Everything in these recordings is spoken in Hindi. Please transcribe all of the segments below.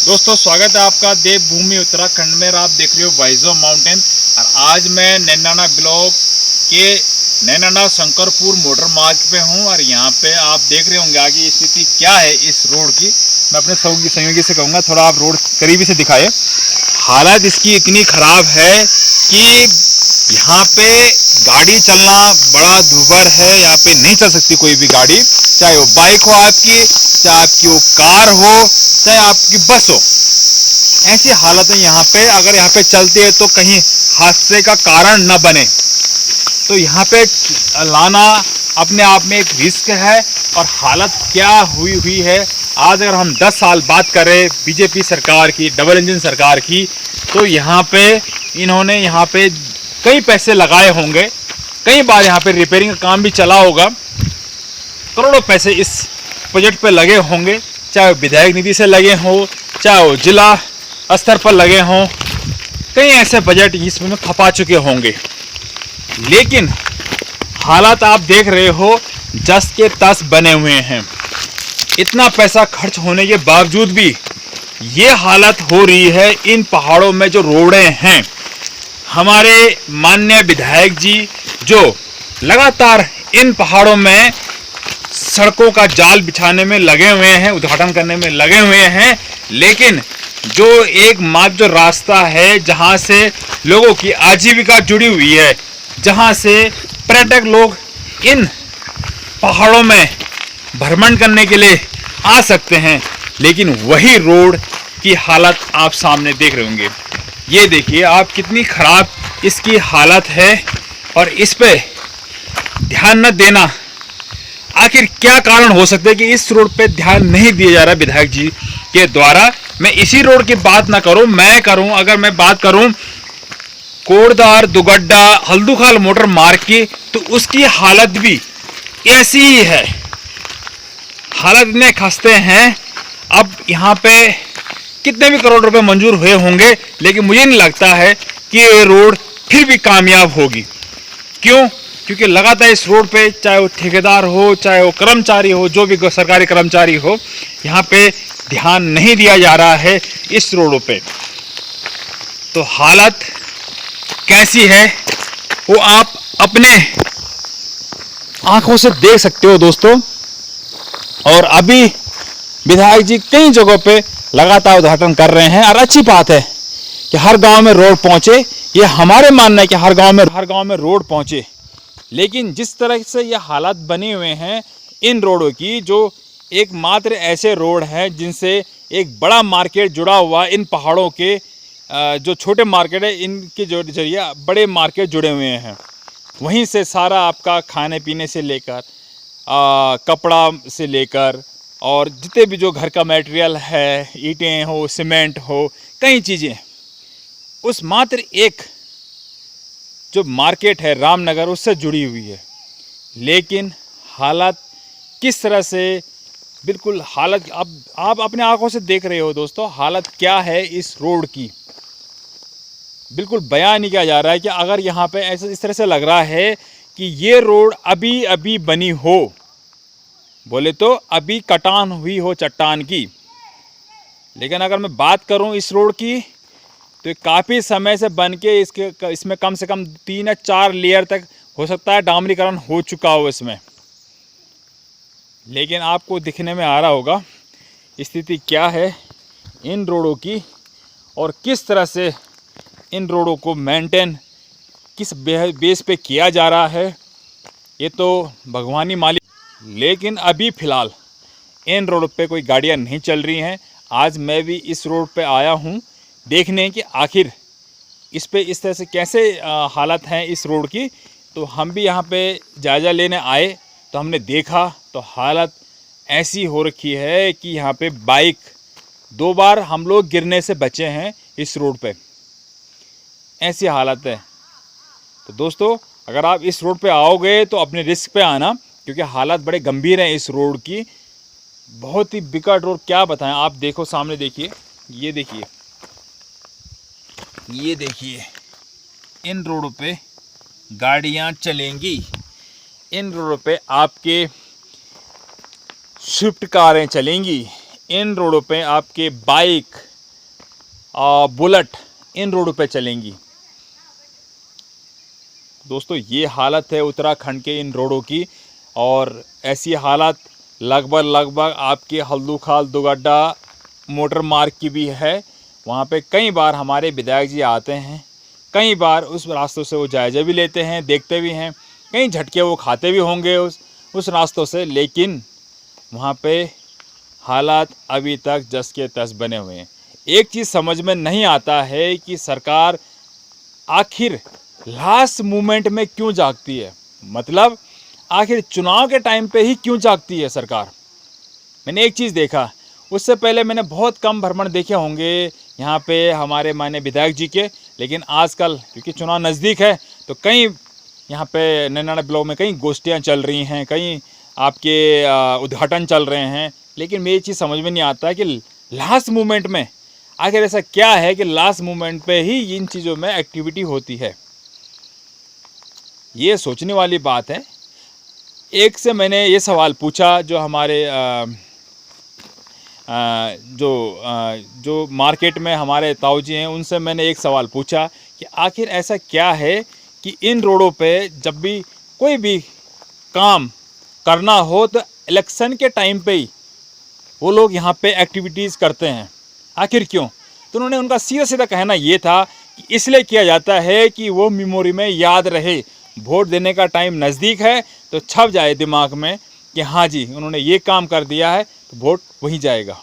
दोस्तों स्वागत है आपका देवभूमि उत्तराखंड में। आप देख रहे हो वाइजो माउंटेन और आज मैं नैनाना ब्लॉक के नैनाना शंकरपुर मोटर मार्ग पे हूँ और यहाँ पे आप देख रहे होंगे आगे स्थिति क्या है इस रोड की। मैं अपने सहयोगी से कहूँगा थोड़ा आप रोड करीबी से दिखाए। हालत इसकी इतनी ख़राब है कि यहाँ पे गाड़ी चलना बड़ा दुर्भर है। यहाँ पे नहीं चल सकती कोई भी गाड़ी, चाहे वो बाइक हो आपकी, चाहे आपकी वो कार हो, चाहे आपकी बस हो। ऐसी हालत है यहाँ पे। अगर यहाँ पे चलती है तो कहीं हादसे का कारण न बने, तो यहाँ पे लाना अपने आप में एक रिस्क है। और हालत क्या हुई है आज अगर हम 10 साल बात करें बीजेपी सरकार की, डबल इंजन सरकार की, तो यहाँ पे इन्होंने यहाँ पे कई पैसे लगाए होंगे, कई बार यहाँ पे रिपेयरिंग का काम भी चला होगा, करोड़ों पैसे इस प्रोजेक्ट पे लगे होंगे, चाहे वो विधायक निधि से लगे हों, चाहे वो जिला स्तर पर लगे हों। कई ऐसे बजट इसमें खपा चुके होंगे, लेकिन हालात आप देख रहे हो जस के तस बने हुए हैं। इतना पैसा खर्च होने के बावजूद भी ये हालत हो रही है। इन पहाड़ों में जो रोडें हैं, हमारे माननीय विधायक जी जो लगातार इन पहाड़ों में सड़कों का जाल बिछाने में लगे हुए हैं, उद्घाटन करने में लगे हुए हैं, लेकिन जो एकमात्र जो रास्ता है जहां से लोगों की आजीविका जुड़ी हुई है, जहां से पर्यटक लोग इन पहाड़ों में भ्रमण करने के लिए आ सकते हैं, लेकिन वही रोड की हालत आप सामने देख रहे होंगे। ये देखिए आप कितनी खराब इसकी हालत है और इस पे ध्यान न देना। आखिर क्या कारण हो सकता है कि इस रोड पे ध्यान नहीं दिया जा रहा विधायक जी के द्वारा। मैं इसी रोड की बात ना करूं, अगर मैं बात करूं कोटद्वार दुगड्डा हल्दूखाल मोटर मार्ग की, तो उसकी हालत भी ऐसी ही है। हालत इतने खस्ते हैं। अब यहाँ पे कितने भी करोड़ रुपए मंजूर हुए होंगे, लेकिन मुझे नहीं लगता है कि ये रोड फिर भी कामयाब होगी। क्यों? क्योंकि लगातार इस रोड पे चाहे वो ठेकेदार हो, चाहे वो कर्मचारी हो, जो भी सरकारी कर्मचारी हो, यहाँ पे ध्यान नहीं दिया जा रहा है इस रोडों पे। तो हालत कैसी है वो आप अपने आंखों से देख सकते हो दोस्तों। और अभी विधायक जी कई जगहों पे लगातार उद्घाटन कर रहे हैं और अच्छी बात है कि हर गांव में रोड पहुंचे। ये हमारे मानना है कि हर गांव में रोड पहुंचे, लेकिन जिस तरह से ये हालात बने हुए हैं इन रोडों की, जो एकमात्र ऐसे रोड हैं जिनसे एक बड़ा मार्केट जुड़ा हुआ, इन पहाड़ों के जो छोटे मार्केट है इनके जरिए बड़े मार्केट जुड़े हुए हैं। वहीं से सारा आपका खाने पीने से लेकर कपड़ा से लेकर और जितने भी जो घर का मटेरियल है, ईंटें हो, सीमेंट हो, कई चीज़ें उस मात्र एक जो मार्केट है रामनगर उससे जुड़ी हुई है। लेकिन हालत किस तरह से, बिल्कुल हालत अब आप अपने आंखों से देख रहे हो दोस्तों। हालत क्या है इस रोड की, बिल्कुल बयान नहीं किया जा रहा है। कि अगर यहाँ पे ऐसे इस तरह से लग रहा है कि ये रोड अभी अभी बनी हो, बोले तो अभी कटान हुई हो चट्टान की। लेकिन अगर मैं बात करूँ इस रोड की, तो काफ़ी समय से बन के इसमें कम से कम 3 या 4 लेयर तक हो सकता है डामरीकरण हो चुका हो इसमें। लेकिन आपको दिखने में आ रहा होगा स्थिति क्या है इन रोडों की और किस तरह से इन रोडों को मेंटेन किस बेस पे किया जा रहा है, ये तो भगवान ही मालिक। लेकिन अभी फ़िलहाल इन रोड पे कोई गाड़ियाँ नहीं चल रही हैं। आज मैं भी इस रोड पे आया हूँ देखने कि आखिर इस पे इस तरह से कैसे हालत हैं इस रोड की। तो हम भी यहाँ पे जायज़ा लेने आए तो हमने देखा तो हालत ऐसी हो रखी है कि यहाँ पे बाइक 2 बार हम लोग गिरने से बचे हैं इस रोड पे। ऐसी हालत है। तो दोस्तों अगर आप इस रोड पे आओगे तो अपने रिस्क पे आना, क्योंकि हालत बड़े गंभीर हैं इस रोड की। बहुत ही बिकट रोड, क्या बताएं। आप देखो सामने, देखिए, ये देखिए, ये देखिए, इन रोडों पे गाड़ियां चलेंगी, इन रोडों पे आपके स्विफ्ट कारें चलेंगी, इन रोडों पे आपके बाइक, बुलेट इन रोडों पे चलेंगी। दोस्तों ये हालत है उत्तराखंड के इन रोडों की, और ऐसी हालत लगभग आपके हल्दूखाल दुगड्डा मोटर मार्ग की भी है। वहाँ पे कई बार हमारे विधायक जी आते हैं, कई बार उस रास्तों से वो जायज़ा भी लेते हैं, देखते भी हैं, कई झटके वो खाते भी होंगे उस रास्तों से, लेकिन वहाँ पे हालात अभी तक जस के तस बने हुए हैं। एक चीज़ समझ में नहीं आता है कि सरकार आखिर लास्ट मोमेंट में क्यों जागती है, मतलब आखिर चुनाव के टाइम पे ही क्यों जागती है सरकार। मैंने एक चीज़ देखा, उससे पहले मैंने बहुत कम भ्रमण देखे होंगे यहाँ पे हमारे माननीय विधायक जी के, लेकिन आजकल क्योंकि चुनाव नज़दीक है तो कई यहाँ पे नैनाना ब्लॉक में कई गोष्ठियाँ चल रही हैं, कई आपके उद्घाटन चल रहे हैं, लेकिन मेरी चीज़ समझ में नहीं आता कि लास्ट मोमेंट में आखिर ऐसा क्या है कि लास्ट मोमेंट पे ही इन चीज़ों में एक्टिविटी होती है। ये सोचने वाली बात है। एक से मैंने ये सवाल पूछा, जो हमारे जो मार्केट में हमारे ताऊ जी हैं, उनसे मैंने एक सवाल पूछा कि आखिर ऐसा क्या है कि इन रोडों पे जब भी कोई भी काम करना हो तो इलेक्शन के टाइम पे ही वो लोग यहाँ पे एक्टिविटीज़ करते हैं, आखिर क्यों। तो उन्होंने उनका सीधा सीधा कहना ये था कि इसलिए किया जाता है कि वो मेमोरी में याद रहे, वोट देने का टाइम नज़दीक है तो छप जाए दिमाग में कि हाँ जी उन्होंने ये काम कर दिया है, तो वोट वहीं जाएगा।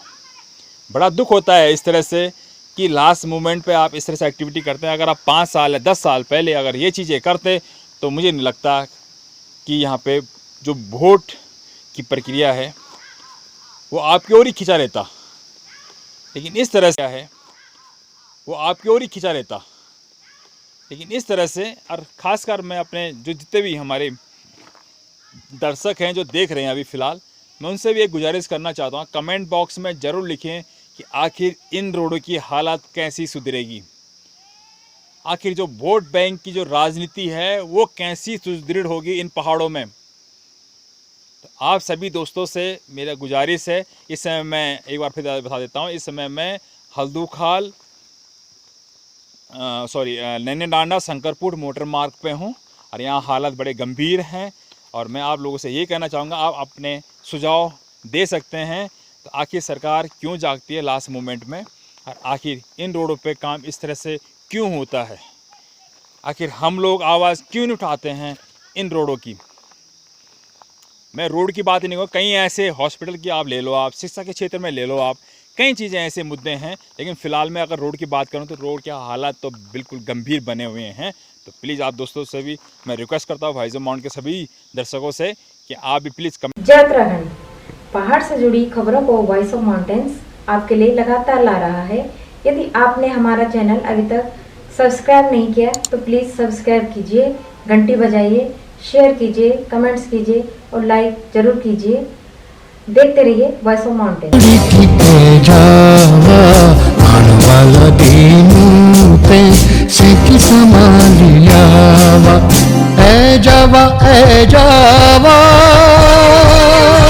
बड़ा दुख होता है इस तरह से कि लास्ट मोमेंट पे आप इस तरह से एक्टिविटी करते हैं। अगर आप 5 साल या 10 साल पहले अगर ये चीज़ें करते तो मुझे नहीं लगता कि यहाँ पे जो वोट की प्रक्रिया है वो आपकी ओर ही खिंचा रहता, लेकिन इस तरह से है वो आपकी ओर ही खिंचा रहता। लेकिन इस तरह से, और ख़ासकर मैं अपने जो जितने भी हमारे दर्शक हैं जो देख रहे हैं अभी फ़िलहाल, मैं उनसे भी एक गुजारिश करना चाहता हूँ, कमेंट बॉक्स में ज़रूर लिखें कि आखिर इन रोडों की हालत कैसी सुधरेगी, आखिर जो वोट बैंक की जो राजनीति है वो कैसी सुदृढ़ होगी इन पहाड़ों में। तो आप सभी दोस्तों से मेरा गुजारिश है, इस समय मैं एक बार फिर बता देता हूँ, इस समय मैं हल्दूखाल नैनीडांडा शंकरपुर मोटर मार्ग पे हूँ और यहाँ हालत बड़े गंभीर हैं। और मैं आप लोगों से ये कहना चाहूँगा, आप अपने सुझाव दे सकते हैं तो आखिर सरकार क्यों जागती है लास्ट मोमेंट में, और आखिर इन रोडों पे काम इस तरह से क्यों होता है, आखिर हम लोग आवाज़ क्यों नहीं उठाते हैं इन रोडों की। मैं रोड की बात ही नहीं कहूँ, कई ऐसे हॉस्पिटल की आप ले लो, आप शिक्षा के क्षेत्र में ले लो, आप कई चीज़ें ऐसे मुद्दे हैं, लेकिन फ़िलहाल मैं अगर रोड की बात करूं तो रोड के हालात तो बिल्कुल गंभीर बने हुए हैं। तो प्लीज़ आप दोस्तों से भी मैं रिक्वेस्ट करता हूं, वाइजो माउंट के सभी दर्शकों से, कि आप भी प्लीज़ जय उत्तराखंड पहाड़ से जुड़ी खबरों को वॉइस ऑफ माउंटेन्स आपके लिए लगातार ला रहा है। यदि आपने हमारा चैनल अभी तक सब्सक्राइब नहीं किया तो प्लीज़ सब्सक्राइब कीजिए, घंटी बजाइए, शेयर कीजिए, कमेंट्स कीजिए और लाइक जरूर कीजिए। देखते रहिए voice of mountains. A Java